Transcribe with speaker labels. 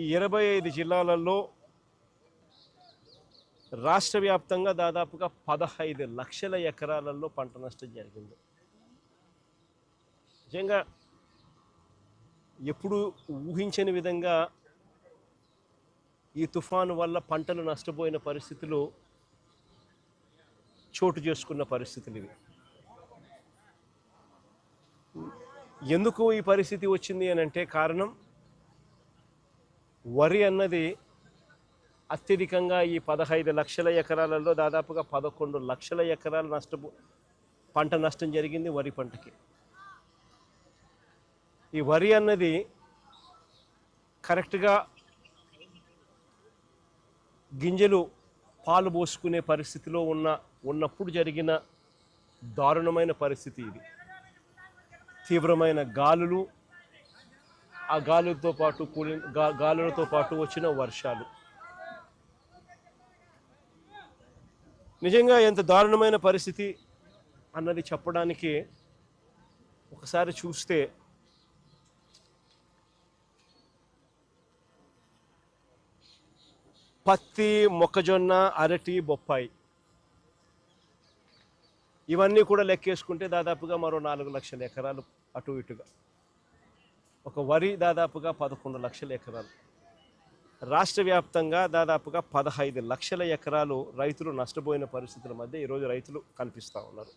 Speaker 1: 25 జిల్లాలలో రాష్ట్ర వ్యాప్తంగా దాదాపుగా 15 లక్షల ఎకరాలలో పంట నష్టం జరిగింది. నిజంగా ఎప్పుడు ఊహించని విధంగా ఈ తుఫాను వల్ల పంటలు నష్టపోయిన పరిస్థితులు చోటు చేసుకున్న పరిస్థితులు ఇవి. ఎందుకు ఈ పరిస్థితి వచ్చింది అని అంటే కారణం వరి అన్నది అత్యధికంగా ఈ 15 లక్షల ఎకరాలలో దాదాపుగా 11 లక్షల ఎకరాలు పంట నష్టం జరిగింది వరి పంటకి. ఈ వరి అన్నది కరెక్ట్గా గింజలు పాలు పోసుకునే పరిస్థితిలో ఉన్నప్పుడు జరిగిన దారుణమైన పరిస్థితి ఇది. తీవ్రమైన గాలులు, ఆ గాలులతో పాటు వచ్చిన వర్షాలు. నిజంగా ఎంత దారుణమైన పరిస్థితి అన్నది చెప్పడానికి ఒకసారి చూస్తే పత్తి, మొక్కజొన్న, అరటి, బొప్పాయి ఇవన్నీ కూడా లెక్కేసుకుంటే దాదాపుగా మరో 4 లక్షల ఎకరాలు అటు ఇటుగా. ఒక వరి దాదాపుగా 11 లక్షల ఎకరాలు. రాష్ట్ర వ్యాప్తంగా దాదాపుగా 15 లక్షల ఎకరాలు రైతులు నష్టపోయిన పరిస్థితుల మధ్య ఈరోజు రైతులు కనిపిస్తూ ఉన్నారు.